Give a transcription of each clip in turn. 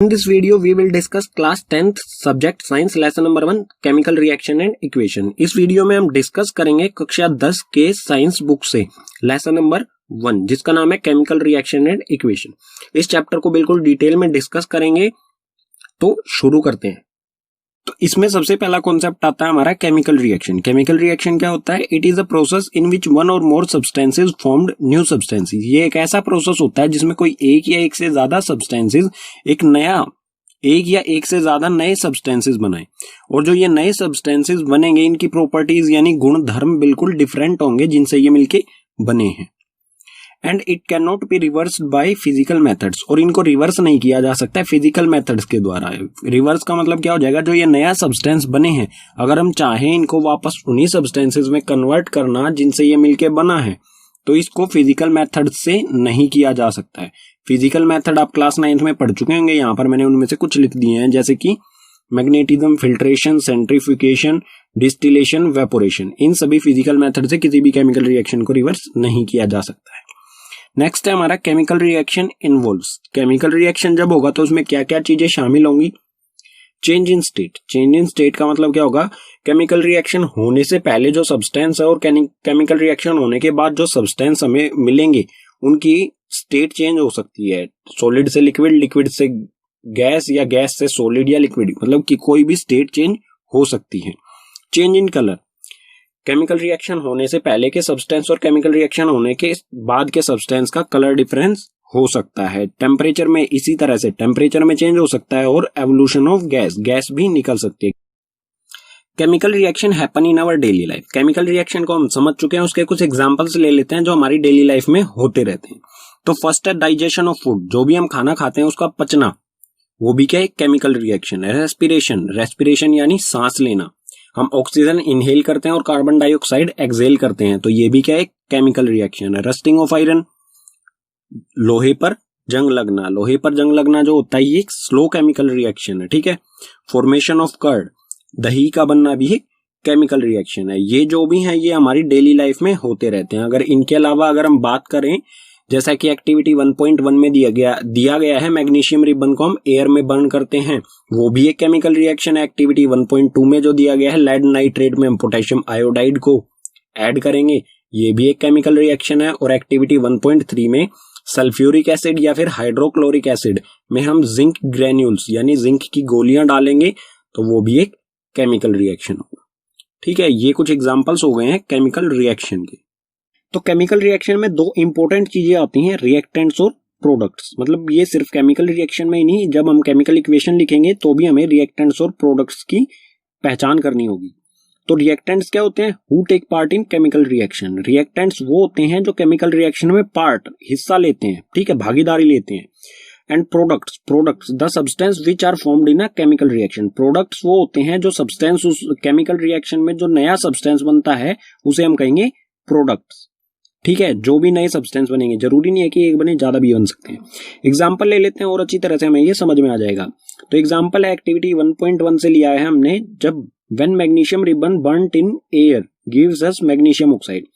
In this video, we will discuss class 10th subject science lesson number 1 chemical reaction and equation। इस video में हम discuss करेंगे कक्षा 10 के साइंस बुक से लेसन नंबर 1 जिसका नाम है केमिकल रिएक्शन एंड इक्वेशन। इस चैप्टर को बिल्कुल डिटेल में डिस्कस करेंगे, तो शुरू करते हैं। तो इसमें सबसे पहला कॉन्सेप्ट आता है हमारा केमिकल रिएक्शन। केमिकल रिएक्शन क्या होता है? It is a process in which one और more substances formed new substances. ये एक ऐसा प्रोसेस होता है जिसमें कोई एक या एक से ज्यादा सब्सटेंसेस एक या एक से ज्यादा नए सब्सटेंसेस बनाए, और जो ये नए सब्सटेंसेस बनेंगे इनकी प्रॉपर्टीज यानी गुण धर्म बिल्कुल डिफरेंट होंगे जिनसे ये मिलके बने हैं। And it can not be reversed by physical methods, और इनको रिवर्स नहीं किया जा सकता है फिजिकल मेथड्स के द्वारा। रिवर्स का मतलब क्या हो जाएगा? जो ये नया सब्सटेंस बने हैं, अगर हम चाहें इनको वापस उन्हीं सब्सटेंसेस में कन्वर्ट करना जिनसे ये मिलके बना है, तो इसको फिजिकल मेथड से नहीं किया जा सकता है। फिजिकल मेथड आप क्लास 9th में पढ़ चुके होंगे, यहाँ पर मैंने उनमें से कुछ लिख दिए हैं, जैसे कि magnetism, filtration, centrifugation, distillation, evaporation. इन सभी फिजिकल मेथड से किसी भी केमिकल रिएक्शन को रिवर्स नहीं किया जा सकता है। नेक्स्ट है हमारा chemical reaction involves. Chemical reaction जब होगा तो उसमें क्या क्या चीजें शामिल होंगी? Change in state. Change in state का मतलब क्या होगा? केमिकल रिएक्शन होने से पहले जो सब्सटेंस है और केमिकल रिएक्शन होने के बाद जो सब्सटेंस हमें मिलेंगे उनकी स्टेट चेंज हो सकती है। सॉलिड से लिक्विड, लिक्विड से गैस, या गैस से सॉलिड या लिक्विड, मतलब कि कोई भी स्टेट चेंज हो सकती है। Change in colour. Chemical reaction होने से पहले के सब्सटेंस और केमिकल रिएक्शन होने के बाद के सब्सटेंस का कलर डिफरेंस हो सकता है। टेम्परेचर में इसी तरह से टेम्परेचर में चेंज हो सकता है, और एवोल्यूशन ऑफ गैस, गैस भी निकल सकती है। Chemical reaction happen in our daily life. Chemical reaction को हम समझ चुके हैं, उसके कुछ एग्जांपल्स ले लेते हैं जो हमारी डेली लाइफ में होते रहते हैं। तो फर्स्ट है डाइजेशन ऑफ फूड। जो भी हम खाना खाते हैं उसका पचना, वो भी क्या एक केमिकल रिएक्शन है। रेस्पिरेशन, रेस्पिरेशन यानी सांस लेना। हम ऑक्सीजन इनहेल करते हैं और कार्बन डाइऑक्साइड एक्सहेल करते हैं, तो ये भी क्या एक केमिकल रिएक्शन है। रस्टिंग ऑफ आयरन, लोहे पर जंग लगना। लोहे पर जंग लगना जो होता है ये एक स्लो केमिकल रिएक्शन है, ठीक है। फॉर्मेशन ऑफ कर्ड, दही का बनना भी एक केमिकल रिएक्शन है। ये जो भी है ये हमारी डेली लाइफ में होते रहते हैं। अगर इनके अलावा अगर हम बात करें, जैसा कि एक्टिविटी 1.1 में दिया गया है, मैग्नीशियम रिबन को हम एयर में बर्न करते हैं, वो भी एक केमिकल रिएक्शन है। एक्टिविटी 1.2 में जो दिया गया है, लेड नाइट्रेट में हम पोटेशियम आयोडाइड को ऐड करेंगे, ये भी एक केमिकल रिएक्शन है। और एक्टिविटी 1.3 में सल्फ्यूरिक एसिड या फिर हाइड्रोक्लोरिक एसिड में हम जिंक ग्रेन्यूल्स यानी जिंक की गोलियां डालेंगे, तो वो भी एक केमिकल रिएक्शन होगा, ठीक है। ये कुछ एग्जाम्पल्स हो गए हैं केमिकल रिएक्शन के। तो केमिकल रिएक्शन में दो इंपॉर्टेंट चीजें आती हैं, रिएक्टेंट्स और प्रोडक्ट्स। मतलब ये सिर्फ केमिकल रिएक्शन में ही नहीं, जब हम केमिकल इक्वेशन लिखेंगे तो भी हमें रिएक्टेंट्स और प्रोडक्ट्स की पहचान करनी होगी। तो रिएक्टेंट्स क्या होते हैं? Who take part in chemical reaction. Reactants वो होते हैं जो केमिकल रिएक्शन में हिस्सा लेते हैं, ठीक है, भागीदारी लेते हैं। And products the substance which are formed in a chemical reaction. Products वो होते हैं जो सब्सटेंस उस केमिकल रिएक्शन में जो नया सब्सटेंस बनता है उसे हम कहेंगे प्रोडक्ट्स, ठीक है। जो भी नए सब्सटेंस बनेंगे, जरूरी नहीं है कि एक बने, ज्यादा भी बन सकते हैं। एग्जाम्पल ले लेते हैं और अच्छी तरह से हमें ये समझ में आ जाएगा। तो एग्जाम्पल है एक्टिविटी 1.1 से लिया है हमने, जब when magnesium ribbon burned in air gives us magnesium oxide.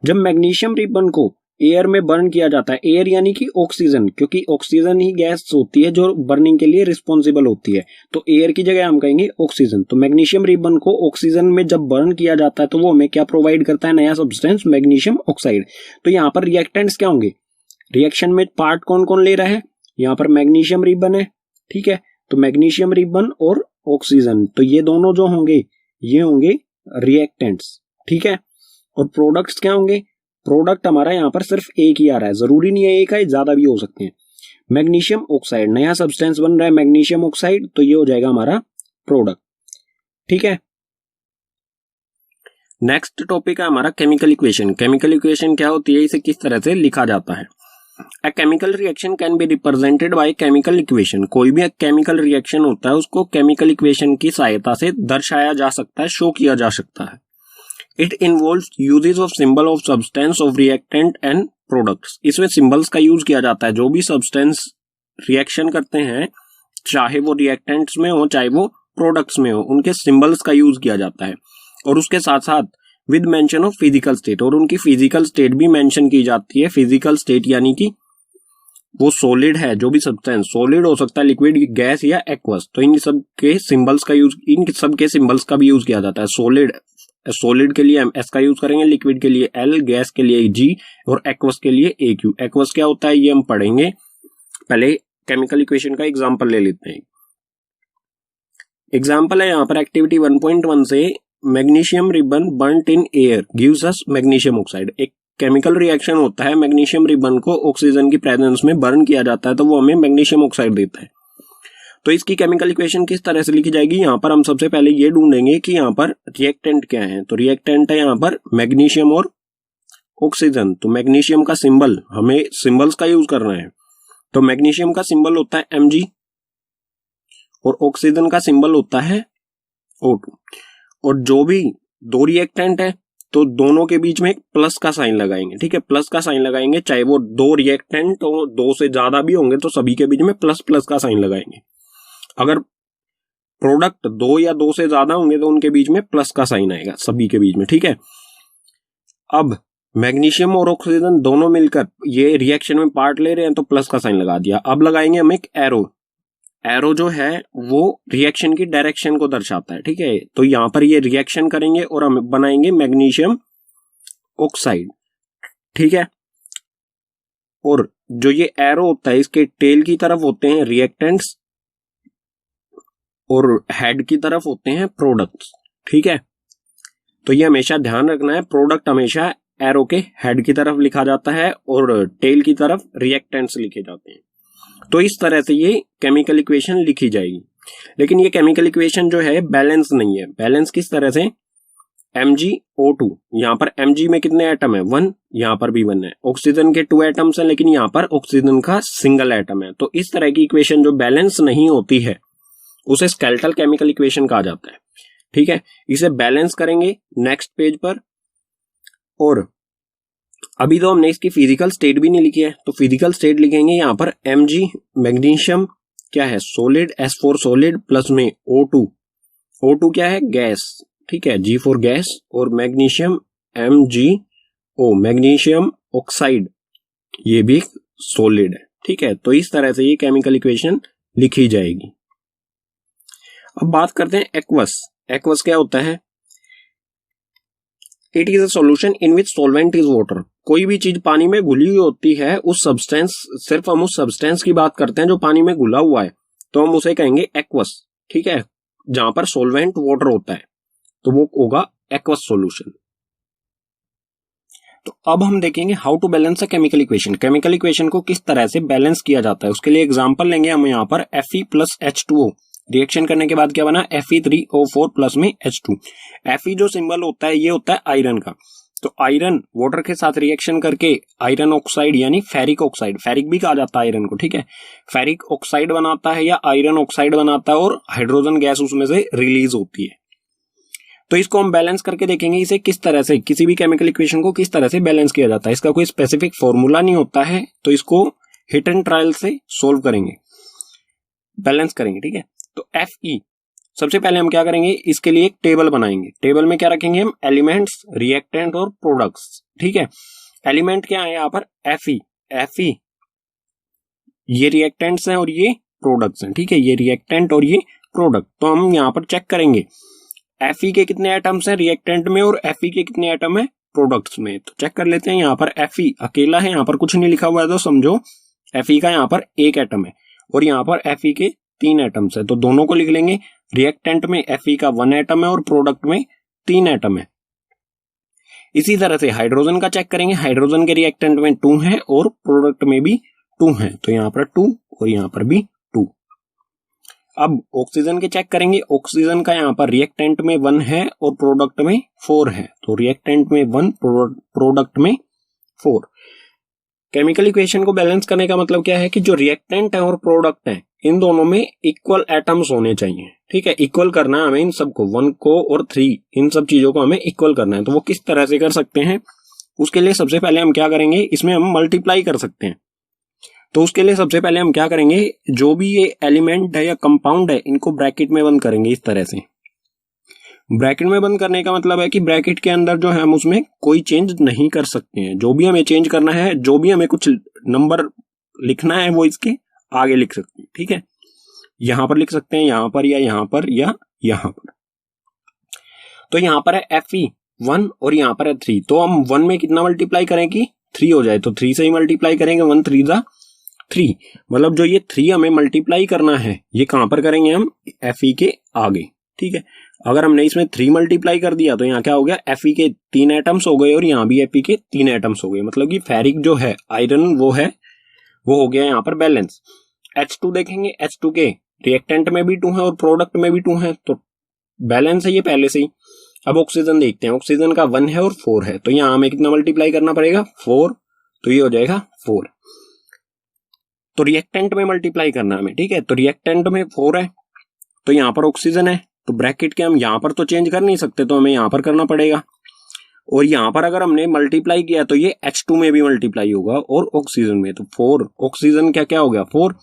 जब मैग्नीशियम रिबन को एयर में बर्न किया जाता है, एयर यानी कि ऑक्सीजन, क्योंकि ऑक्सीजन ही गैस होती है जो बर्निंग के लिए रिस्पॉन्सिबल होती है, तो एयर की जगह हम कहेंगे ऑक्सीजन। तो मैग्नीशियम रिबन को ऑक्सीजन में जब बर्न किया जाता है तो वो हमें क्या प्रोवाइड करता है? नया सब्सटेंस मैग्नीशियम ऑक्साइड। तो यहाँ पर रिएक्टेंट्स क्या होंगे? रिएक्शन में पार्ट कौन कौन ले रहा है? यहाँ पर मैग्नीशियम रिबन है, ठीक है। तो मैग्नीशियम रिबन और ऑक्सीजन, तो ये दोनों जो होंगे ये होंगे रिएक्टेंट्स, ठीक है। और प्रोडक्ट्स क्या होंगे? प्रोडक्ट हमारा यहाँ पर सिर्फ एक ही आ रहा है, जरूरी नहीं है एक है, ज्यादा भी हो सकते हैं। मैग्नीशियम ऑक्साइड, नया सब्सटेंस बन रहा है मैग्नीशियम ऑक्साइड, तो ये हो जाएगा हमारा प्रोडक्ट, ठीक है। नेक्स्ट टॉपिक है हमारा केमिकल इक्वेशन। केमिकल इक्वेशन क्या होती है, इसे किस तरह से लिखा जाता है? A chemical reaction can be represented by chemical equation। कोई भी एक केमिकल रिएक्शन होता है उसको केमिकल इक्वेशन की सहायता से दर्शाया जा सकता है, शो किया जा सकता है। It involves uses of symbol of substance of reactant and products। इसमें सिंबल्स का यूज किया जाता है। जो भी सब्सटेंस रिएक्शन करते हैं, चाहे वो रिएक्टेंट्स में हो चाहे वो प्रोडक्ट्स में हो, उनके सिंबल्स का यूज किया जाता है। और उसके साथ साथ with mention of physical state, और उनकी फिजिकल स्टेट भी मेंशन की जाती है। फिजिकल स्टेट यानी कि वो सॉलिड है, जो भी सब्सटेंस सॉलिड हो सकता है, लिक्विड, गैस या एक्वस, तो इन सब के सिंबल्स का यूज, इन सब के सिंबल्स का भी यूज किया जाता है। सॉलिड के लिए हम एस का यूज करेंगे, लिक्विड के लिए एल, गैस के लिए जी और एक्वस के लिए ए क्यू। एक्वस क्या होता है ये हम पढ़ेंगे, पहले केमिकल इक्वेशन का एग्जांपल ले लेते हैं। एग्जांपल है यहाँ पर एक्टिविटी 1.1 से, magnesium ribbon burnt in air gives us magnesium oxide. एक केमिकल रिएक्शन होता है, मैग्नीशियम रिबन को ऑक्सीजन की प्रेजेंस में बर्न किया जाता है तो वो हमें मैग्नीशियम ऑक्साइड देता है। तो इसकी केमिकल इक्वेशन किस तरह से लिखी जाएगी, यहाँ पर हम सबसे पहले ये ढूंढेंगे कि यहाँ पर रिएक्टेंट क्या है। तो रिएक्टेंट है यहाँ पर मैग्नीशियम और ऑक्सीजन। तो मैग्नीशियम का सिंबल, हमें सिंबल्स का यूज करना है, तो मैग्नीशियम का सिंबल होता है Mg और ऑक्सीजन का सिंबल होता है O2। और जो भी दो रिएक्टेंट है तो दोनों के बीच में एक प्लस का साइन लगाएंगे, ठीक है, प्लस का साइन लगाएंगे, चाहे वो दो रिएक्टेंट और दो से ज्यादा भी होंगे तो सभी के बीच में प्लस प्लस का साइन लगाएंगे। अगर प्रोडक्ट दो या दो से ज्यादा होंगे तो उनके बीच में प्लस का साइन आएगा सभी के बीच में, ठीक है। अब मैग्नीशियम और ऑक्सीजन दोनों मिलकर ये रिएक्शन में पार्ट ले रहे हैं तो प्लस का साइन लगा दिया। अब लगाएंगे हम एक एरो। एरो जो है वो रिएक्शन की डायरेक्शन को दर्शाता है, ठीक है। तो यहां पर ये रिएक्शन करेंगे और हम बनाएंगे मैग्नीशियम ऑक्साइड, ठीक है। और जो ये एरो होता है इसके टेल की तरफ होते हैं रिएक्टेंट्स और हेड की तरफ होते हैं प्रोडक्ट्स, ठीक है। तो ये हमेशा ध्यान रखना है, प्रोडक्ट हमेशा एरो के हेड की तरफ लिखा जाता है और टेल की तरफ रिएक्टेंट्स लिखे जाते हैं। तो इस तरह से ये केमिकल इक्वेशन लिखी जाएगी। लेकिन ये केमिकल इक्वेशन जो है बैलेंस नहीं है। बैलेंस किस तरह से, MgO2, यहाँ पर Mg में कितने एटम है, 1, यहाँ पर भी 1 है। ऑक्सीजन के 2 एटम्स हैं लेकिन यहाँ पर ऑक्सीजन का सिंगल एटम है। तो इस तरह की इक्वेशन जो बैलेंस नहीं होती है उसे स्केलेटल केमिकल इक्वेशन कहा जाता है, ठीक है। इसे बैलेंस करेंगे नेक्स्ट पेज पर। और अभी तो हमने इसकी फिजिकल स्टेट भी नहीं लिखी है, तो फिजिकल स्टेट लिखेंगे यहाँ पर Mg मैग्नीशियम क्या है, सॉलिड, S4 सॉलिड, प्लस में O2 क्या है, गैस, ठीक है, G4 गैस, और मैग्नीशियम MgO मैग्नीशियम ऑक्साइड, ये भी सॉलिड है, ठीक है। तो इस तरह से ये केमिकल इक्वेशन लिखी जाएगी। अब बात करते हैं एक्वस। एक्वस क्या होता है, it is a solution in which solvent is water. कोई भी चीज पानी में घुली हुई होती है, उस सब्सटेंस, सिर्फ हम उस सब्सटेंस की बात करते हैं जो पानी में घुला हुआ है, तो हम उसे कहेंगे एक्वस, ठीक है। जहां पर सॉल्वेंट वाटर होता है तो वो होगा एक्वस सॉल्यूशन। तो अब हम देखेंगे how to balance a chemical equation. Chemical equation को किस तरह से बैलेंस किया जाता है, उसके लिए एग्जांपल लेंगे हम यहाँ पर Fe प्लस H2O। रिएक्शन करने के बाद क्या बना, Fe3O4 प्लस में H2। Fe जो सिंबल होता है ये होता है आयरन का। तो आयरन वाटर के साथ रिएक्शन करके आयरन ऑक्साइड यानी फेरिक ऑक्साइड, फेरिक भी कहा जाता है आयरन को, ठीक है, फेरिक ऑक्साइड बनाता है या आयरन ऑक्साइड बनाता है और हाइड्रोजन गैस उसमें से रिलीज होती है। तो इसको हम बैलेंस करके देखेंगे, इसे किस तरह से, किसी भी केमिकल इक्वेशन को किस तरह से बैलेंस किया जाता है। इसका कोई स्पेसिफिक फॉर्मूला नहीं होता है, तो इसको हिट एंड ट्रायल से सोल्व करेंगे, बैलेंस करेंगे, ठीक है। तो Fe, सबसे पहले हम क्या करेंगे, इसके लिए एक टेबल बनाएंगे। टेबल में क्या रखेंगे हम, एलिमेंट्स, रिएक्टेंट और प्रोडक्ट्स, ठीक है। एलिमेंट क्या है यहाँ पर, Fe ये रिएक्टेंट्स हैं और ये प्रोडक्ट्स हैं, ठीक है, ये रिएक्टेंट और ये प्रोडक्ट। तो हम यहाँ पर चेक करेंगे Fe के कितने एटम्स हैं रिएक्टेंट में और Fe के कितने एटम है प्रोडक्ट्स में। तो चेक कर लेते हैं। यहाँ पर Fe अकेला है, यहाँ पर कुछ नहीं लिखा हुआ है तो समझो Fe का यहाँ पर एक एटम है और यहाँ पर Fe के 3 एटम्स है, तो दोनों को लिख लेंगे। रिएक्टेंट में Fe का 1 एटम है और प्रोडक्ट में 3 एटम है। इसी तरह से हाइड्रोजन का चेक करेंगे, हाइड्रोजन के रिएक्टेंट में 2 है और प्रोडक्ट में भी 2 है, तो यहाँ पर 2 और यहाँ पर भी 2। अब ऑक्सीजन के चेक करेंगे, ऑक्सीजन का यहाँ पर रिएक्टेंट में 1 है और प्रोडक्ट में 4 है, तो रिएक्टेंट में 1, प्रोडक्ट में 4। केमिकल इक्वेशन को बैलेंस करने का मतलब क्या है कि जो रिएक्टेंट है और प्रोडक्ट है इन दोनों में इक्वल एटम्स होने चाहिए, ठीक है। इक्वल करना है हमें इन सबको, 1 को और 3, इन सब चीजों को हमें इक्वल करना है। तो वो किस तरह से कर सकते हैं, उसके लिए सबसे पहले हम क्या करेंगे, इसमें हम मल्टीप्लाई कर सकते हैं। तो उसके लिए सबसे पहले हम क्या करेंगे, जो भी ये एलिमेंट है या कंपाउंड है इनको ब्रैकेट में बंद करेंगे इस तरह से। ब्रैकेट में बंद करने का मतलब है कि ब्रैकेट के अंदर जो है हम उसमें कोई चेंज नहीं कर सकते हैं। जो भी हमें चेंज करना है, जो भी हमें कुछ नंबर लिखना है वो इसके आगे लिख सकते हैं, ठीक है। यहां पर लिख सकते हैं, यहां पर या यहां पर या यहां पर। तो यहां पर है Fe1 और यहां पर है 3, तो हम 1 में कितना मल्टीप्लाई करें कि 3 हो जाए, तो 3 से ही मल्टीप्लाई करेंगे, 1 3 जा 3, मतलब जो ये 3 हमें मल्टीप्लाई करना है ये कहां पर करेंगे हम, Fe के आगे, ठीक है। अगर हमने इसमें 3 मल्टीप्लाई कर दिया तो यहाँ क्या हो गया, Fe के 3 एटम्स हो गए और यहाँ भी Fe के 3 एटम्स हो गए, मतलब कि फेरिक जो है आयरन वो हो गया यहाँ पर बैलेंस। H2 देखेंगे, H2 के रिएक्टेंट में भी 2 है और प्रोडक्ट में भी 2 है, तो बैलेंस है ये पहले से ही। अब ऑक्सीजन देखते हैं, ऑक्सीजन का 1 है और 4 है, तो यहाँ हमें कितना मल्टीप्लाई करना पड़ेगा, 4, तो ये हो जाएगा 4। तो रिएक्टेंट में मल्टीप्लाई करना हमें, ठीक है। तो रिएक्टेंट में 4 है, तो यहाँ पर ऑक्सीजन है, तो ब्रैकेट के हम यहाँ पर तो चेंज कर नहीं सकते, तो हमें यहाँ पर करना पड़ेगा। और यहाँ पर अगर हमने मल्टीप्लाई किया तो ये H2 में भी मल्टीप्लाई होगा और ऑक्सीजन में, तो 4 ऑक्सीजन क्या हो गया 4,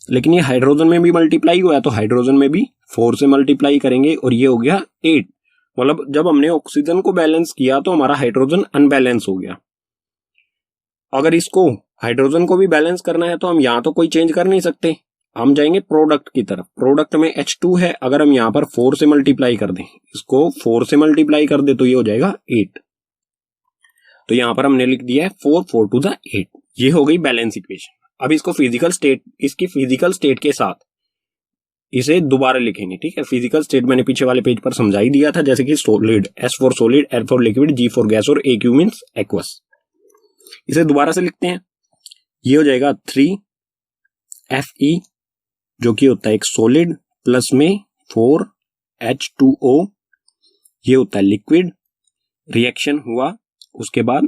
लेकिन ये हाइड्रोजन में भी मल्टीप्लाई हुआ है, तो हाइड्रोजन में भी 4 से मल्टीप्लाई करेंगे और ये हो गया 8। मतलब जब हमने ऑक्सीजन को बैलेंस किया तो हमारा हाइड्रोजन अनबैलेंस हो गया। अगर इसको हाइड्रोजन को भी बैलेंस करना है तो हम यहाँ तो कोई चेंज कर नहीं सकते, हम जाएंगे प्रोडक्ट की तरफ। प्रोडक्ट में H2 है, अगर हम यहाँ पर 4 से मल्टीप्लाई कर दें, इसको 4 से मल्टीप्लाई कर दे तो ये हो जाएगा 8। तो यहाँ पर हमने लिख दिया है 4 4 टू द 8, ये हो गई बैलेंस इक्वेशन। अब इसको फिजिकल स्टेट, इसकी फिजिकल स्टेट के साथ इसे दोबारा लिखेंगे, ठीक है। फिजिकल स्टेट मैंने पीछे वाले पेज पर समझा ही दिया था, जैसे कि solid, S for solid, L for liquid, G for gas और AQ मींस एक्वस। इसे दोबारा से लिखते हैं, ये हो जाएगा 3Fe जो कि होता है एक सॉलिड, प्लस में 4H2O ये होता है लिक्विड, रिएक्शन हुआ उसके बाद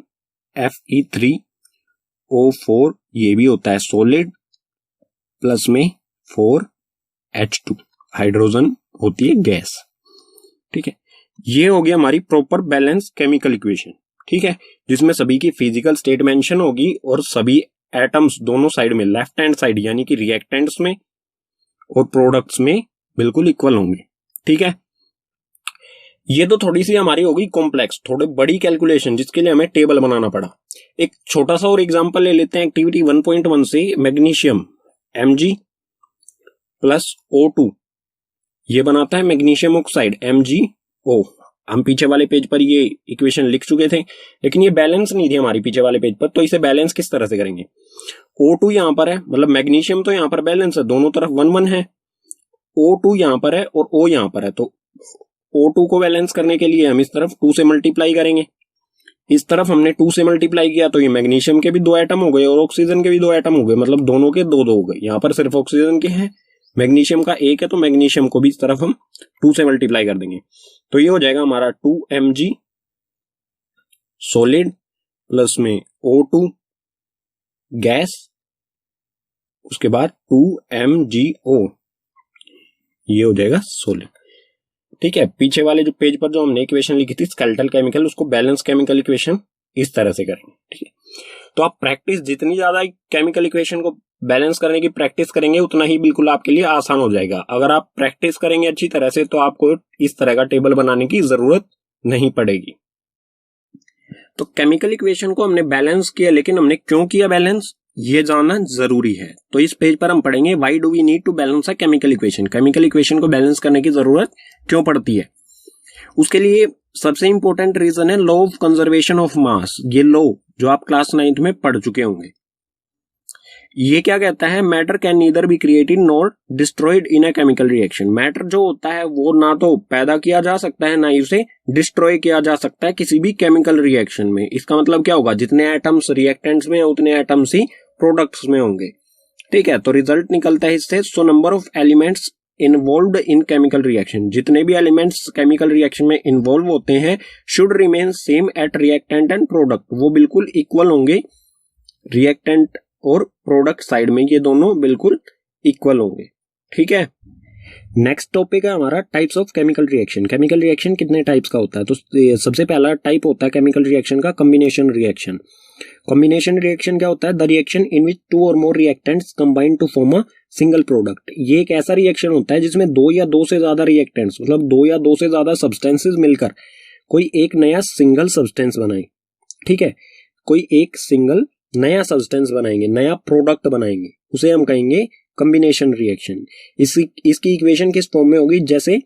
Fe3O4 ये भी होता है सॉलिड, प्लस में 4H2 हाइड्रोजन होती है गैस, ठीक है। ये हो गया हमारी प्रॉपर बैलेंस केमिकल इक्वेशन, ठीक है, जिसमें सभी की फिजिकल स्टेट मेंशन होगी और सभी एटम्स दोनों साइड में, लेफ्ट हैंड साइड यानी कि रिएक्टेंट्स में और प्रोडक्ट्स में बिल्कुल इक्वल होंगे, ठीक है। ये तो थोड़ी सी हमारी होगी कॉम्प्लेक्स, थोड़ी बड़ी कैलकुलेशन, जिसके लिए हमें टेबल बनाना पड़ा। एक छोटा सा और एग्जांपल ले लेते हैं एक्टिविटी 1.1 से। मैग्नीशियम Mg प्लस O2 ये बनाता है मैग्नीशियम ऑक्साइड MgO। हम पीछे वाले पेज पर ये इक्वेशन लिख चुके थे, लेकिन ये बैलेंस नहीं थी हमारी पीछे वाले पेज पर, तो इसे बैलेंस किस तरह से करेंगे। O2 यहां पर है, मतलब मैग्नीशियम तो यहां पर बैलेंस है, दोनों तरफ 1 1 है, O2 यहां पर है और O यहां पर है, तो O2 को बैलेंस करने के लिए हम इस तरफ 2 से मल्टीप्लाई करेंगे, इस तरफ हमने 2 से मल्टीप्लाई किया तो ये मैग्नीशियम के भी 2 एटम हो गए और ऑक्सीजन के भी 2 एटम हो गए, मतलब दोनों के 2 2 हो गए। यहाँ पर सिर्फ ऑक्सीजन के हैं, मैग्नीशियम का 1 है, तो मैग्नीशियम को भी इस तरफ हम 2 से मल्टीप्लाई कर देंगे, तो ये हो जाएगा हमारा 2Mg सॉलिड प्लस में O2 गैस, उसके बाद 2MgO ये हो जाएगा सॉलिड, ठीक है। पीछे वाले जो पेज पर जो हमने इक्वेशन लिखी थी स्केलेटल केमिकल, उसको बैलेंस केमिकल इक्वेशन इस तरह से करेंगे, ठीक है। तो आप प्रैक्टिस जितनी ज्यादा केमिकल इक्वेशन को बैलेंस करने की प्रैक्टिस करेंगे उतना ही बिल्कुल आपके लिए आसान हो जाएगा। अगर आप प्रैक्टिस करेंगे अच्छी तरह से तो आपको इस तरह का टेबल बनाने की जरूरत नहीं पड़ेगी। तो केमिकल इक्वेशन को हमने बैलेंस किया, लेकिन हमने क्यों किया बैलेंस ये जानना जरूरी है। तो इस पेज पर हम पढ़ेंगे why do we need to balance a chemical equation, chemical equation को बैलेंस करने की जरूरत क्यों पड़ती है। उसके लिए सबसे इंपॉर्टेंट रीजन है law of conservation of mass. ये लॉ जो आप क्लास 9th में पढ़ चुके होंगे, ये क्या कहता है, matter can neither be created nor destroyed in a chemical reaction. Matter जो होता है वो ना तो पैदा किया जा सकता है ना ही उसे डिस्ट्रॉय किया जा सकता है किसी भी केमिकल रिएक्शन में। इसका मतलब क्या होगा, जितने एटम्स रिएक्टेंट्स में उतने एटम्स ही प्रोडक्ट्स में होंगे, ठीक है। तो रिजल्ट निकलता है इससे, so number of elements involved in chemical reaction, जितने भी एलिमेंट्स केमिकल रिएक्शन में इन्वॉल्व होते हैं should remain same at reactant and product, वो बिल्कुल इक्वल होंगे रिएक्टेंट और प्रोडक्ट साइड में, ये दोनों बिल्कुल इक्वल होंगे, ठीक है। नेक्स्ट टॉपिक है हमारा types of chemical reaction. Chemical reaction कितने टाइप्स का होता है, तो सबसे पहला टाइप होता है केमिकल रिएक्शन का कॉम्बिनेशन रिएक्शन। कॉम्बिनेशन रिएक्शन क्या होता है, द रिएक्शन इन विच 2 और more reactants combine to form a single product. ये एक ऐसा रिएक्शन होता है जिसमें 2 या 2 से ज्यादा रिएक्टेंट्स, मतलब 2 या 2 से ज्यादा सब्सटेंसेस मिलकर कोई एक नया सिंगल सब्सटेंस बनाए, ठीक है। कोई एक सिंगल नया सब्सटेंस बनाएंगे, नया प्रोडक्ट बनाएंगे, उसे हम कहेंगे कॉम्बिनेशन रिएक्शन। इसकी इक्वेशन किस फॉर्म में होगी, जैसे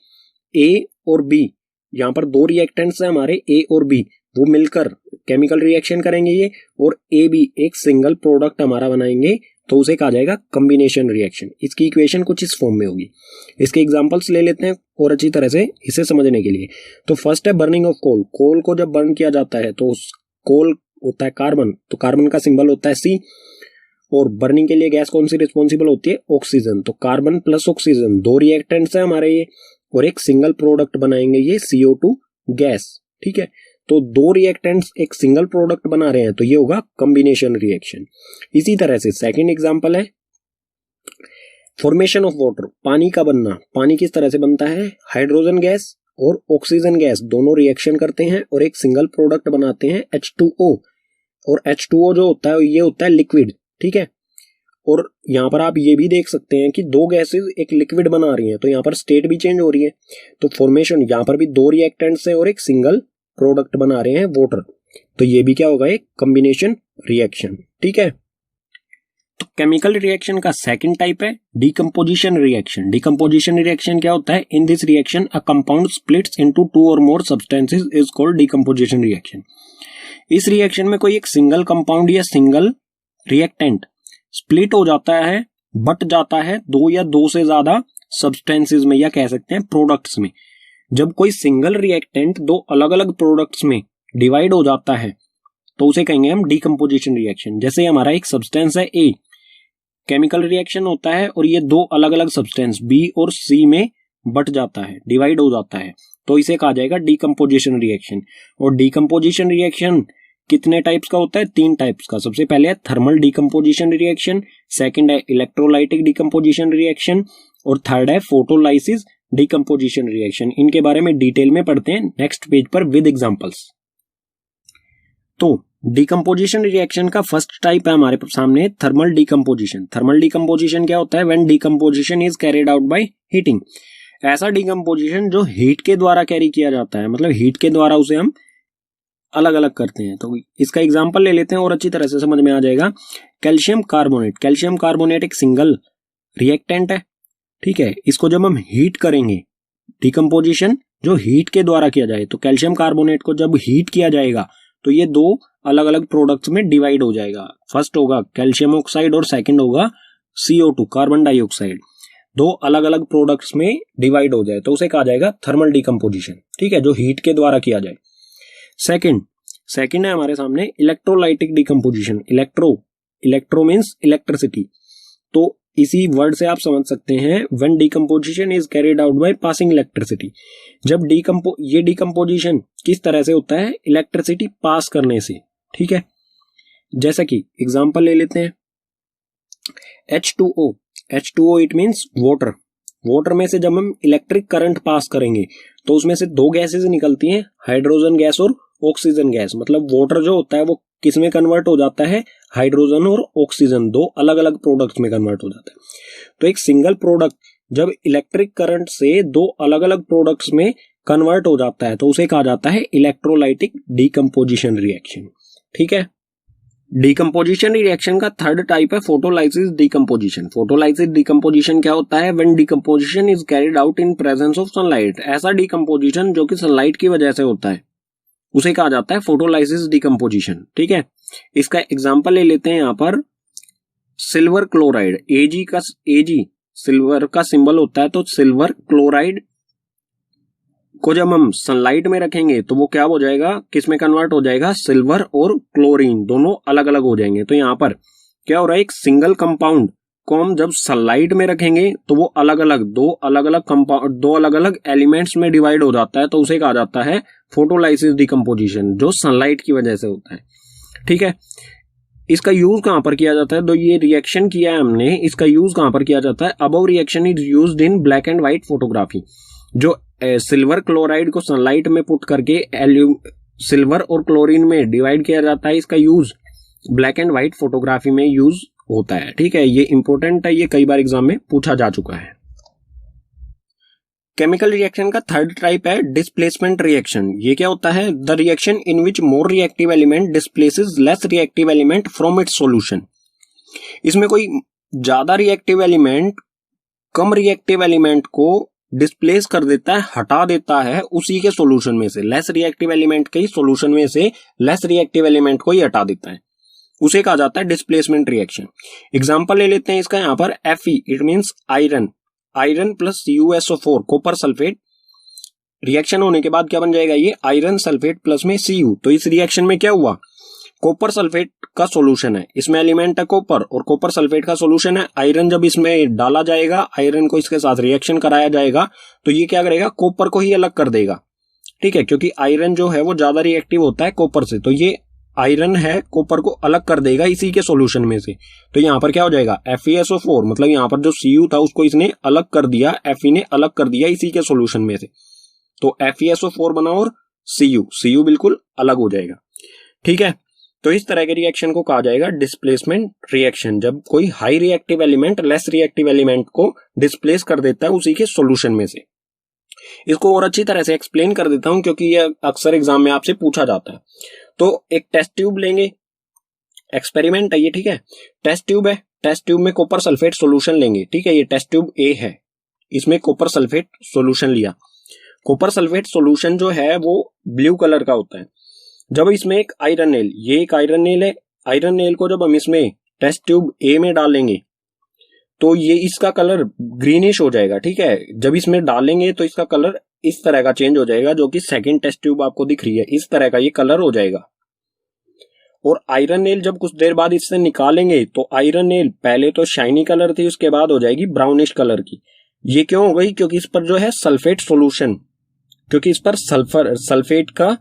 ए और बी, यहाँ पर दो रिएक्टेंट्स है हमारे ए और बी, वो मिलकर केमिकल रिएक्शन करेंगे ये, और ए बी एक सिंगल प्रोडक्ट हमारा बनाएंगे, तो उसे कहा जाएगा कॉम्बिनेशन रिएक्शन। इसकी इक्वेशन कुछ इस फॉर्म में होगी। इसके एग्जांपल्स ले लेते हैं और अच्छी तरह से इसे समझने के लिए। तो फर्स्ट है बर्निंग ऑफ कोल। कोल को जब बर्न किया जाता है तो उस कोल होता है कार्बन, तो कार्बन का सिंबल होता है सी, और बर्निंग के लिए गैस कौन सी रिस्पॉन्सिबल होती है, ऑक्सीजन। तो कार्बन प्लस ऑक्सीजन दो रिएक्टेंट्स है हमारे ये, और एक सिंगल प्रोडक्ट बनाएंगे ये CO2 गैस। ठीक है, तो दो रिएक्टेंट्स एक सिंगल प्रोडक्ट बना रहे हैं, तो ये होगा कॉम्बिनेशन रिएक्शन। इसी तरह से सेकंड एग्जांपल है फॉर्मेशन ऑफ वाटर, पानी का बनना। पानी किस तरह से बनता है, हाइड्रोजन गैस और ऑक्सीजन गैस दोनों रिएक्शन करते हैं और एक सिंगल प्रोडक्ट बनाते हैं H2O, और H2O जो होता है ये होता है लिक्विड। ठीक है, और यहाँ पर आप ये भी देख सकते हैं कि दो गैसेस एक लिक्विड बना रही हैं, तो यहाँ पर स्टेट भी चेंज हो रही है। तो फॉर्मेशन, यहाँ पर भी दो रिएक्टेंट्स हैं और एक सिंगल प्रोडक्ट बना रहे हैं वाटर, तो ये भी क्या होगा, एक कॉम्बिनेशन रिएक्शन। ठीक है, तो केमिकल रिएक्शन का सेकंड टाइप है डीकंपोजिशन रिएक्शन। डीकंपोजिशन रिएक्शन क्या होता है, in this reaction a compound splits into 2 और more substances is called decomposition reaction. इस रिएक्शन में कोई एक सिंगल कंपाउंड या सिंगल रिएक्टेंट स्प्लिट हो जाता है, बट जाता है दो या दो से ज्यादा सब्सटेंसेस में, या कह सकते हैं प्रोडक्ट्स में। जब कोई सिंगल रिएक्टेंट दो अलग अलग प्रोडक्ट्स में डिवाइड हो जाता है तो उसे कहेंगे हम डीकंपोजिशन रिएक्शन। जैसे हमारा एक सब्सटेंस है ए, केमिकल रिएक्शन होता है और ये दो अलग अलग सब्सटेंस बी और सी में बट जाता है, डिवाइड हो जाता है, तो इसे कहा जाएगा डीकंपोजिशन रिएक्शन। और डीकंपोजिशन रिएक्शन कितने टाइप्स का होता है, 3 टाइप्स का। सबसे पहले है थर्मल डीकंपोजिशन रिएक्शन, सेकंड है इलेक्ट्रोलाइटिक डीकंपोजिशन रिएक्शन, और थर्ड है फोटोलाइसिस डीकंपोजिशन रिएक्शन। इनके बारे में डिटेल में पढ़ते हैं नेक्स्ट पेज पर विद एग्जांपल्स। तो डीकंपोजिशन रिएक्शन का फर्स्ट टाइप है हमारे सामने थर्मल डीकंपोजिशन। थर्मल डीकंपोजिशन क्या होता है, when decomposition is carried out by heating. ऐसा डीकंपोजिशन जो हीट के द्वारा कैरी किया जाता है, मतलब हीट के द्वारा उसे हम अलग अलग करते हैं। तो इसका एग्जांपल ले लेते हैं और अच्छी तरह से समझ में आ जाएगा। Calcium carbonate. कैल्शियम कार्बोनेट एक सिंगल रिएक्टेंट है। ठीक है, इसको जब हम हीट करेंगे, डीकंपोजिशन जो हीट के द्वारा किया जाए, तो कैल्शियम कार्बोनेट को जब हीट किया जाएगा तो ये दो अलग अलग प्रोडक्ट्स में डिवाइड हो जाएगा। फर्स्ट होगा कैल्शियम ऑक्साइड और सेकंड होगा CO2 कार्बन डाइऑक्साइड। दो अलग अलग प्रोडक्ट्स में डिवाइड हो जाए तो उसे कहा जाएगा थर्मल डीकंपोजिशन। ठीक है, जो हीट के द्वारा किया जाए। सेकंड है हमारे सामने electrolytic decomposition. Electro means electricity, तो इसी वर्ड से आप समझ सकते हैं when decomposition is carried out by passing electricity. जब ये डीकंपोजिशन किस तरह से होता है, इलेक्ट्रिसिटी पास करने से। ठीक है, जैसा कि एग्जांपल ले लेते हैं H2O it means water. Water में से जब हम इलेक्ट्रिक करंट पास करेंगे तो उसमें से दो गैसेस निकलती हैं, हाइड्रोजन गैस और ऑक्सीजन गैस। मतलब वाटर जो होता है वो किस में कन्वर्ट हो जाता है, हाइड्रोजन और ऑक्सीजन, दो अलग अलग प्रोडक्ट्स में कन्वर्ट हो जाता है। तो एक सिंगल प्रोडक्ट जब इलेक्ट्रिक करंट से दो अलग अलग प्रोडक्ट्स में कन्वर्ट हो जाता है तो उसे कहा जाता है इलेक्ट्रोलाइटिक डीकंपोजिशन रिएक्शन। ठीक है, डीकंपोजिशन रिएक्शन का थर्ड टाइप है फोटोलाइसिस डीकंपोजिशन। फोटोलाइसिस डीकंपोजिशन क्या होता है, when decomposition is carried out in presence of sunlight. ऐसा डीकंपोजिशन जो कि सनलाइट की वजह से होता है उसे कहा जाता है फोटोलाइसिस डीकंपोजिशन। ठीक है, इसका एग्जांपल ले लेते हैं यहाँ पर सिल्वर क्लोराइड। Ag सिल्वर का सिंबल होता है, तो सिल्वर क्लोराइड को जब हम सनलाइट में रखेंगे तो वो क्या हो जाएगा, किस में कन्वर्ट हो जाएगा, सिल्वर और क्लोरीन दोनों अलग अलग हो जाएंगे। तो यहाँ पर क्या हो रहा है, एक सिंगल कंपाउंड को हम जब सनलाइट में रखेंगे तो वो दो अलग अलग एलिमेंट्स में डिवाइड हो जाता है, तो उसे कहा जाता है फोटोलाइसिस डीकंपोजिशन, जो सनलाइट की वजह से होता है। ठीक है, इसका यूज कहां पर किया जाता है, तो ये रिएक्शन किया है हमने, इसका यूज कहां पर किया जाता है, above reaction is used in black and white photography. जो सिल्वर क्लोराइड को सनलाइट में पुट करके सिल्वर और क्लोरीन में डिवाइड किया जाता है, इसका use black and white photography में यूज होता है। ठीक है, ये इंपॉर्टेंट है, ये कई बार एग्जाम में पूछा जा चुका है। केमिकल रिएक्शन का थर्ड टाइप है डिस्प्लेसमेंट रिएक्शन। ये क्या होता है? The reaction in which more reactive element displaces less reactive element from its solution. इसमें कोई ज्यादा रिएक्टिव एलिमेंट कम रिएक्टिव एलिमेंट को डिस्प्लेस कर देता है, हटा देता है उसी के सॉल्यूशन में से। लेस रिएक्टिव एलिमेंट के सॉल्यूशन में से लेस रिएक्टिव एलिमेंट को ही हटा देता है, उसे कहा जाता है डिस्प्लेसमेंट रिएक्शन। एग्जांपल ले लेते हैं इसका यहाँ पर Fe, it means iron plus CuSO4 copper sulphate. Reaction होने के बाद क्या बन जाएगा? ये आयरन सल्फेट प्लस में Cu। तो इस रिएक्शन में क्या हुआ? कॉपर सल्फेट का सॉल्यूशन है, इसमें एलिमेंट है कॉपर और कॉपर सल्फेट का सॉल्यूशन है आयरन। जब इसमें डाला जाएगा, आयरन को इसके साथ रिएक्शन कराया जाएगा, तो ये क्या करेगा? कॉपर को ही अलग कर देगा, ठीक है, क्योंकि आयरन जो है वो ज्यादा रिएक्टिव होता है कॉपर से, तो ये आयरन है कॉपर को अलग कर देगा इसी के सॉल्यूशन में से। तो यहाँ पर क्या हो जाएगा? FeSO4, मतलब यहाँ पर जो Cu था उसको इसने अलग कर दिया, Fe ने अलग कर दिया इसी के सॉल्यूशन में से, तो FeSO4 बना और Cu बिल्कुल अलग हो जाएगा, ठीक है। तो इस तरह के रिएक्शन को कहा जाएगा डिस्प्लेसमेंट रिएक्शन, जब कोई high reactive element less reactive element को डिस्प्लेस कर देता है उसी के सॉल्यूशन में से। इसको और अच्छी तरह से एक्सप्लेन कर देता हूं क्योंकि यह अक्सर एग्जाम में आपसे पूछा जाता है। तो एक टेस्ट ट्यूब लेंगे, एक्सपेरिमेंट है ये, ठीक है, टेस्ट ट्यूब है, टेस्ट ट्यूब में कॉपर सल्फेट सॉल्यूशन लेंगे, ठीक है, ये टेस्ट ट्यूब A है, इसमें कॉपर सल्फेट सॉल्यूशन लिया। कॉपर सल्फेट सॉल्यूशन जो है वो ब्लू कलर का होता है। जब इसमें एक आयरन नेल, ये एक आयरन नेल है, आयरन नेल को जब हम इसमें टेस्ट ट्यूब A में डालेंगे तो ये इसका कलर ग्रीनिश हो जाएगा, ठीक है। जब इसमें डालेंगे तो इसका कलर इस तरह का चेंज हो जाएगा, जो कि सेकंड टेस्ट ट्यूब आपको दिख रही है, इस तरह का ये कलर हो जाएगा। और आयरन नेल जब कुछ देर बाद इससे निकालेंगे तो आयरन नेल पहले तो शाइनी कलर थी, उसके बाद हो जाएगी ब्राउनिश कलर की। ये क्यों हो गई? क्योंकि इस पर जो है सल्फेट सॉल्यूशन, क्योंकि इस पर सल्फेट का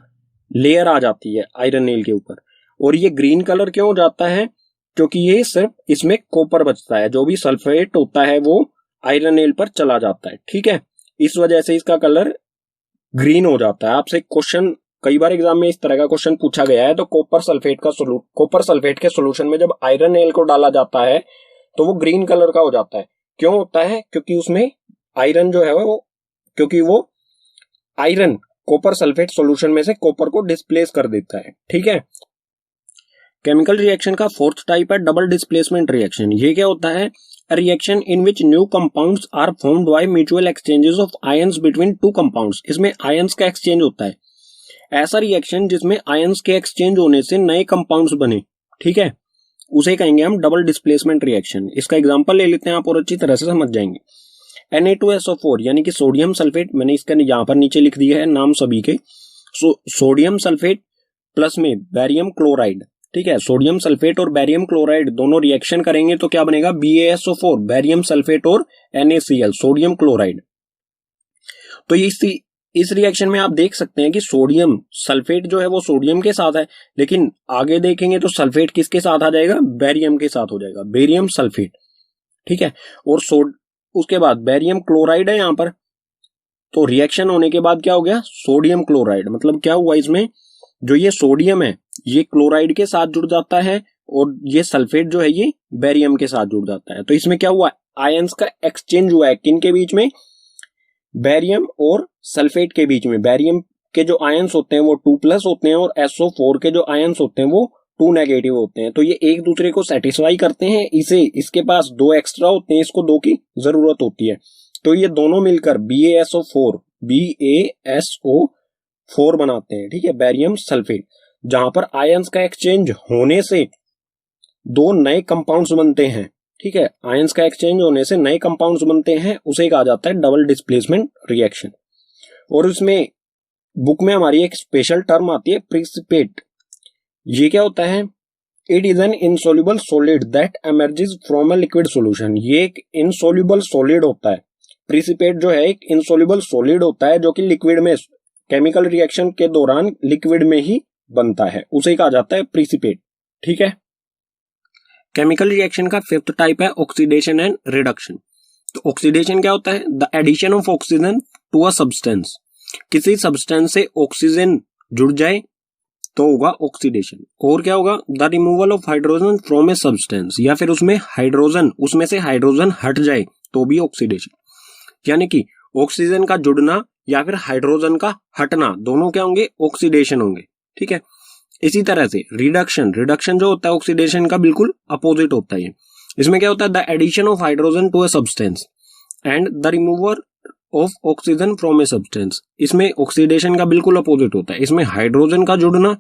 लेयर आ जाती है आयरन नेल के ऊपर। और ये ग्रीन कलर क्यों हो जाता है? क्योंकि ये सिर्फ इसमें कॉपर बचता है, जो भी सल्फेट होता है वो आयरन नेल पर चला जाता है, ठीक है, इस वजह से इसका कलर ग्रीन हो जाता है। आपसे क्वेश्चन कई बार एग्जाम में इस तरह का क्वेश्चन पूछा गया है। तो कॉपर सल्फेट के सॉल्यूशन में जब आयरन नेल को डाला जाता है तो वो ग्रीन कलर का हो जाता है। क्यों होता है? क्योंकि उसमें आयरन जो है क्योंकि वो आयरन कॉपर सल्फेट सॉल्यूशन में से कॉपर को डिस्प्लेस कर देता है, ठीक है। केमिकल रिएक्शन का फोर्थ टाइप है डबल डिस्प्लेसमेंट रिएक्शन। ये क्या होता है? A reaction in which new compounds are formed by mutual exchanges of ions between two compounds। इसमें आयंस का एक्सचेंज होता है। ऐसा रिएक्शन जिसमें आयंस के एक्सचेंज होने से नए कंपाउंड्स बने, ठीक है, उसे कहेंगे हम डबल डिस्प्लेसमेंट रिएक्शन। इसका एग्जांपल ले लेते हैं, आप और अच्छी तरह से समझ जाएंगे। Na2SO4 यानी कि सोडियम सल्फेट, मैंने इसका यहाँ पर नीचे लिख दिया है नाम सभी के। सोडियम सल्फेट प्लस में बैरियम क्लोराइड, ठीक है, सोडियम सल्फेट और बैरियम क्लोराइड दोनों रिएक्शन करेंगे तो क्या बनेगा? BaSO4, बैरियम सल्फेट और NaCl, सोडियम क्लोराइड। तो इस रिएक्शन में आप देख सकते हैं कि सोडियम सल्फेट जो है वो सोडियम के साथ है, लेकिन आगे देखेंगे तो सल्फेट किसके साथ आ जाएगा? बैरियम के साथ हो जाएगा, बैरियम सल्फेट, ठीक है। और उसके बाद बैरियम क्लोराइड है यहाँ पर, तो रिएक्शन होने के बाद क्या हो गया? Sodium chloride. मतलब क्या हुआ? इसमें जो ये सोडियम है ये क्लोराइड के साथ जुड़ जाता है और ये सल्फेट जो है ये बैरियम के साथ जुड़ जाता है। तो इसमें क्या हुआ? आयंस का एक्सचेंज हुआ है, किन के बीच में? बैरियम और सल्फेट के बीच में। बैरियम के जो आयंस होते हैं वो 2+ होते हैं और SO4 के जो आयंस होते हैं वो 2- होते हैं। तो ये एक दूसरे को सेटिस्फाई करते हैं, इसके पास 2 एक्स्ट्रा होते हैं, इसको 2 की जरूरत होती है। तो ये दोनों मिलकर BaSO4 बनाते हैं, ठीक है, बैरियम सल्फेट, जहां पर आयंस का एक्सचेंज होने से 2 नए कंपाउंड्स बनते हैं, ठीक है, आयंस का एक्सचेंज होने से नए कंपाउंड्स बनते हैं, उसे कहा जाता है डबल डिस्प्लेसमेंट रिएक्शन। और उसमें बुक में हमारी एक स्पेशल टर्म आती है प्रिसिपेट। ये क्या होता है? It is an insoluble solid that emerges from a liquid solution. ये एक इनसोल्यूबल सॉलिड होता है। प्रिसिपेट जो है एक इनसोल्यूबल सॉलिड होता है जो कि लिक्विड में, केमिकल रिएक्शन के दौरान लिक्विड में ही बनता है, उसे कहा जाता है प्रिसिपेट, ठीक है। केमिकल रिएक्शन का फिफ्थ टाइप है ऑक्सीडेशन एंड रिडक्शन। तो ऑक्सीडेशन क्या होता है? The addition of oxygen to a substance. किसी सब्सटेंस से ऑक्सीजन जुड़ जाए तो होगा ऑक्सीडेशन। और क्या होगा? The removal of hydrogen from a substance, या फिर उसमें से हाइड्रोजन हट जाए तो भी ऑक्सीडेशन। यानी कि ऑक्सीजन का जुड़ना या फिर हाइड्रोजन का हटना, दोनों क्या होंगे, ऑक्सीडेशन होंगे। ठीक है, इसी तरह से रिडक्शन, रिडक्शन जो होता है ऑक्सीडेशन का बिल्कुल अपोजिट होता है। इसमें क्या होता है, the addition of hydrogen to a substance and the remover of oxygen from a substance. इसमें ऑक्सीडेशन का बिल्कुल अपोजिट होता है, इसमें हाइड्रोजन का जुड़ना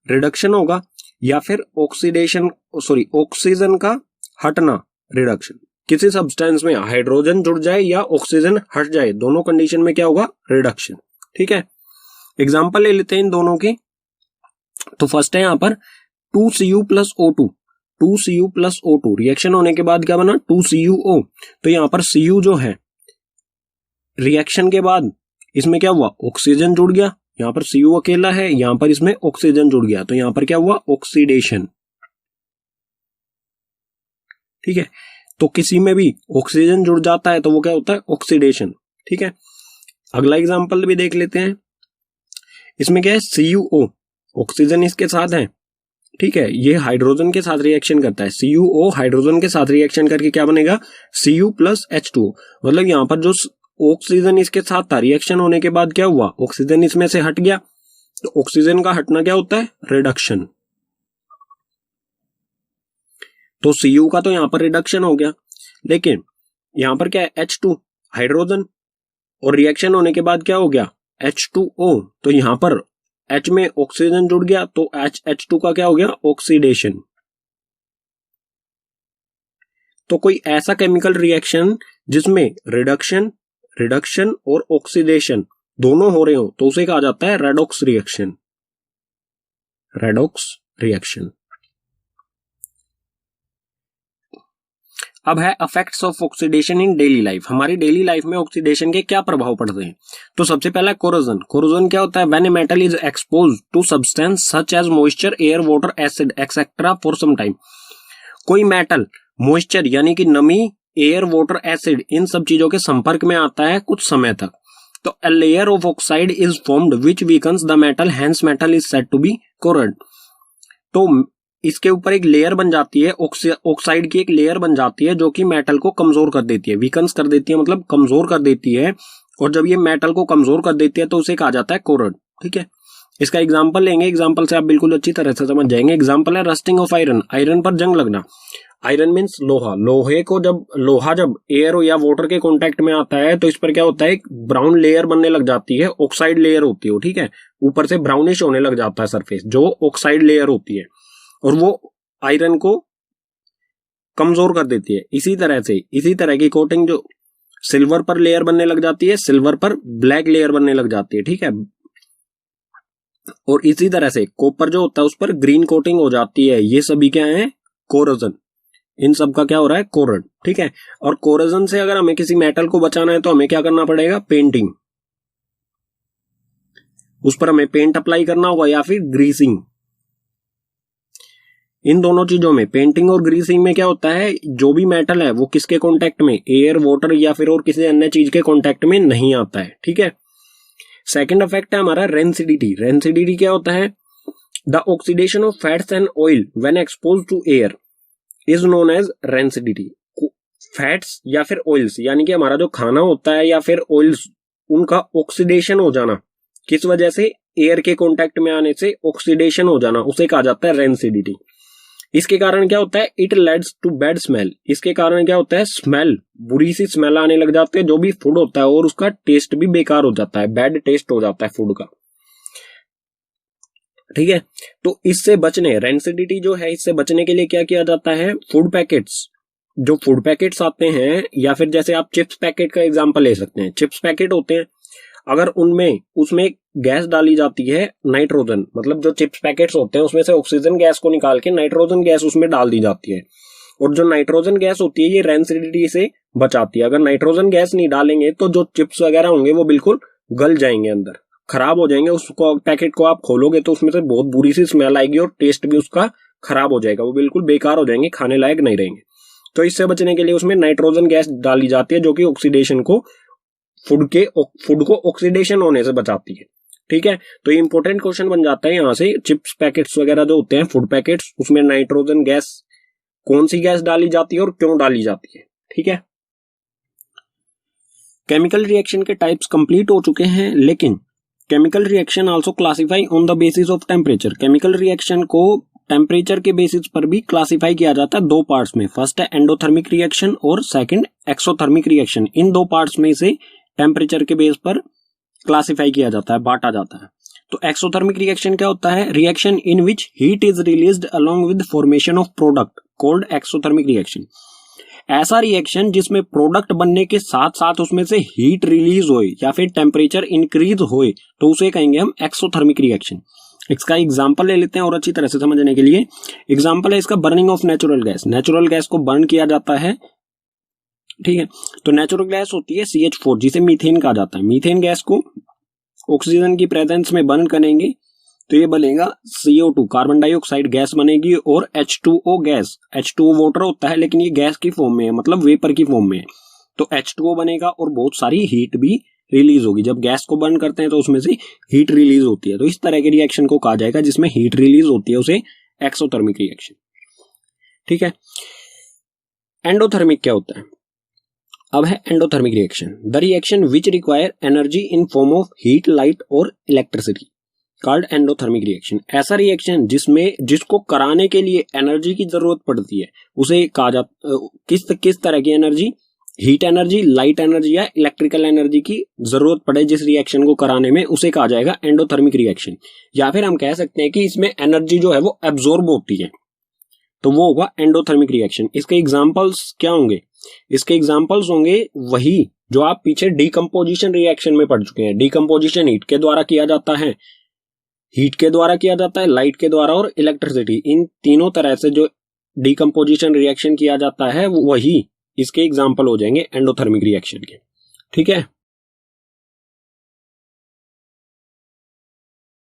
रिडक्शन होगा या फिर ऑक्सीजन का हटना रिडक्शन। किसी सब्सटेंस में हाइड्रोजन जुड़ जाए या ऑक्सीजन हट जाए, दोनों कंडीशन में क्या होगा, रिडक्शन। ठीक है, एग्जांपल ले लेते हैं इन दोनों की। तो फर्स्ट है यहां पर 2Cu plus O2, 2Cu plus O2 reaction होने के बाद क्या बना, 2CuO। तो यहां पर Cu जो है रिएक्शन के बाद इसमें क्या हुआ, ऑक्सीजन जुड़ गया, यहां पर Cu अकेला है, यहां पर इसमें ऑक्सीजन जुड़ गया, तो यहां पर क्या हुआ, ऑक्सीडेशन। ठीक है, तो किसी में भी ऑक्सीजन जुड़ जाता है तो वो क्या होता है, ऑक्सीडेशन। ठीक है, अगला एग्जांपल भी देख लेते हैं। इसमें क्या है, CuO, ऑक्सीजन इसके साथ है। ठीक है, ये हाइड्रोजन के साथ रिएक्शन करता है, CuO हाइड्रोजन के साथ रिएक्शन करके क्या बनेगा, Cu प्लस H2O। मतलब यहां पर जो ऑक्सीजन इसके साथ था, रिएक्शन होने के बाद क्या हुआ, ऑक्सीजन इसमें से हट गया, तो ऑक्सीजन का हटना क्या होता है, रिडक्शन। तो Cu का तो यहां पर रिडक्शन हो गया, लेकिन यहां पर क्या है, H2 हाइड्रोजन, और रिएक्शन होने के बाद क्या हो गया, H2O। तो यहां पर H में ऑक्सीजन जुड़ गया, तो H2 का क्या हो गया, ऑक्सीडेशन। तो कोई ऐसा केमिकल रिएक्शन जिसमें रिडक्शन और ऑक्सीडेशन दोनों हो रहे हो, तो उसे कहा जाता है रेडॉक्स रिएक्शन, रेडॉक्स रिएक्शन। अब है effects of oxidation in daily life. हमारी डेली लाइफ में ऑक्सीडेशन के क्या प्रभाव पड़ते हैं। तो सबसे पहला कोरोजन। कोरोजन क्या होता है, when a metal is exposed to substance such as moisture, air, water, acid etcetera for some time. कोई मेटल मॉइस्चर यानी कि नमी, एयर, वाटर, एसिड, इन सब चीजों के संपर्क में आता है कुछ समय तक, तो a layer of oxide is formed which weakens the metal, hence metal is said to be corroded। तो इसके ऊपर एक लेयर बन जाती है, ऑक्साइड की एक लेयर बन जाती है जो कि मेटल को कमजोर कर देती है, वीकन्स कर देती है, मतलब कमजोर कर देती है। और जब ये मेटल को कमजोर कर देती है तो उसे कहा जाता है कोरोड। ठीक है, इसका एग्जाम्पल लेंगे, एग्जाम्पल से आप बिल्कुल अच्छी तरह से समझ जाएंगे। एग्जाम्पल है रस्टिंग ऑफ आयरन, आयरन पर जंग लगना। आयरन मीन्स लोहा, लोहे को लोहा जब एयर या वाटर के कांटेक्ट में आता है तो इस पर क्या होता है, एक ब्राउन लेयर बनने लग जाती है, ऑक्साइड लेयर होती है। ठीक है, ऊपर से ब्राउनिश होने लग जाता है सरफेस, जो ऑक्साइड लेयर होती है, और वो आयरन को कमजोर कर देती है। इसी तरह की कोटिंग जो सिल्वर पर लेयर बनने लग जाती है, सिल्वर पर ब्लैक लेयर बनने लग जाती है। ठीक है, और इसी तरह से कॉपर जो होता है उस पर ग्रीन कोटिंग हो जाती है। ये सभी क्या है, कोरोजन। इन सब का क्या हो रहा है, कोरोड। ठीक है, और कोरोजन से अगर हमें किसी मेटल को बचाना है तो हमें क्या करना पड़ेगा, पेंटिंग, उस पर हमें पेंट अप्लाई करना होगा या फिर ग्रीसिंग। इन दोनों चीजों में, पेंटिंग और ग्रीसिंग में क्या होता है, जो भी मेटल है वो किसके कांटेक्ट में, एयर, वाटर या फिर और किसी अन्य चीज के कांटेक्ट में नहीं आता है। ठीक है, सेकंड इफेक्ट है हमारा रेंसिडिटी। रेंसिडिटी क्या होता है, the oxidation of fats and oil when exposed to air is known as rancidity. Fats या फिर ऑयल्स, यानी कि हमारा जो खाना होता है या फिर ऑयल्स, उनका ऑक्सीडेशन हो जाना, किस वजह से, एयर के कांटेक्ट में आने से ऑक्सीडेशन हो जाना, उसे कहा जाता है रेंसिडिटी। इसके कारण क्या होता है, it leads to bad smell. इसके कारण क्या होता है, स्मेल, बुरी सी स्मेल आने लग जाते हैं जो भी फूड होता है, और उसका टेस्ट भी बेकार हो जाता है, बैड टेस्ट हो जाता है फूड का। ठीक है, तो इससे बचने, रेंसिडिटी जो है, इससे बचने के लिए क्या किया जाता है, फूड पैकेट्स, जो फूड पैकेट्स आते हैं, या फिर जैसे आप चिप्स पैकेट का एग्जांपल ले सकते हैं। चिप्स पैकेट होते हैं, अगर उसमें गैस डाली जाती है नाइट्रोजन, मतलब जो चिप्स पैकेट्स होते हैं उसमें से ऑक्सीजन गैस को निकाल के नाइट्रोजन गैस उसमें डाल दी जाती है, और जो नाइट्रोजन गैस होती है ये रेंसिडिटी से बचाती है। अगर नाइट्रोजन गैस नहीं डालेंगे तो जो चिप्स वगैरह होंगे वो बिल्कुल गल जाएंगे, अंदर खराब हो जाएंगे। उसको पैकेट को आप खोलोगे तो उसमें से बहुत बुरी सी स्मेल आएगी और टेस्ट भी उसका खराब हो जाएगा, वो बिल्कुल बेकार हो जाएंगे, खाने लायक नहीं रहेंगे। तो इससे बचने के लिए उसमें नाइट्रोजन गैस डाली जाती है जो कि ऑक्सीडेशन को, फूड को ऑक्सीडेशन होने से बचाती है। ठीक है, तो ये इंपॉर्टेंट क्वेश्चन बन जाता है यहाँ से। चिप्स पैकेट्स वगैरह जो होते हैं, फूड पैकेट्स, उसमें नाइट्रोजन गैस, कौन सी गैस डाली जाती है और क्यों डाली जाती है। ठीक है, केमिकल रिएक्शन के टाइप्स कंप्लीट हो चुके हैं, लेकिन chemical reaction also classify on the basis of temperature. Chemical reaction को टेम्परेचर के बेसिस पर भी क्लासिफाई किया जाता है दो पार्ट्स में। फर्स्ट है एंडोथर्मिक रिएक्शन और सेकंड एक्सोथर्मिक रिएक्शन। इन दो पार्ट्स में से टेम्परेचर के बेस पर क्लासिफाई किया जाता है, बांटा जाता है। तो एक्सोथर्मिक रिएक्शन क्या होता है? Reaction in which heat is released along with formation of product called exothermic reaction. ऐसा रिएक्शन जिसमें प्रोडक्ट बनने के साथ साथ उसमें से हीट रिलीज होए या फिर टेम्परेचर इंक्रीज होए तो उसे कहेंगे हम एक्सोथर्मिक रिएक्शन। इसका एग्जांपल ले लेते हैं और अच्छी तरह से समझने के लिए। एग्जांपल है इसका burning of natural gas. Natural gas को बर्न किया जाता है, ठीक है। तो नेचुरल गैस होती है CH4 जिसे मीथेन कहा जाता है। मीथेन गैस को ऑक्सीजन की प्रेजेंस में बर्न करेंगे तो ये बनेगा CO2 कार्बन डाइऑक्साइड गैस बनेगी और H2O गैस। H2O वाटर होता है लेकिन ये गैस की फॉर्म में है, मतलब वेपर की फॉर्म में है। तो H2O बनेगा और बहुत सारी हीट भी रिलीज होगी। जब गैस को बर्न करते हैं तो उसमें से हीट रिलीज होती है। तो इस तरह के रिएक्शन को कहा जाएगा जिसमें हीट रिलीज होती है, उसे एक्सोथर्मिक रिएक्शन, ठीक है। एंडोथर्मिक क्या होता है? अब है endothermic reaction, the reaction which require energy in form of heat, light और इलेक्ट्रिसिटी कॉल्ड एंडोथर्मिक रिएक्शन। ऐसा रिएक्शन जिसको कराने के लिए एनर्जी की जरूरत पड़ती है उसे कहा जाता, किस तरह की energy? Heat energy, light energy या इलेक्ट्रिकल एनर्जी की जरूरत पड़े जिस रिएक्शन को कराने में, उसे कहा जाएगा एंडोथर्मिक रिएक्शन। या फिर हम कह सकते हैं कि इसमें एनर्जी जो है वो एब्जॉर्ब होती है, तो वो होगा एंडोथर्मिक रिएक्शन। इसके एग्जांपल्स क्या होंगे? इसके एग्जांपल्स होंगे वही जो आप पीछे डीकंपोजिशन रिएक्शन में पढ़ चुके हैं। डीकंपोजिशन हीट के द्वारा किया जाता है, लाइट के द्वारा और इलेक्ट्रिसिटी, इन तीनों तरह से जो डीकंपोजिशन रिएक्शन किया जाता है वही इसके एग्जांपल हो जाएंगे एंडोथर्मिक रिएक्शन के, ठीक है।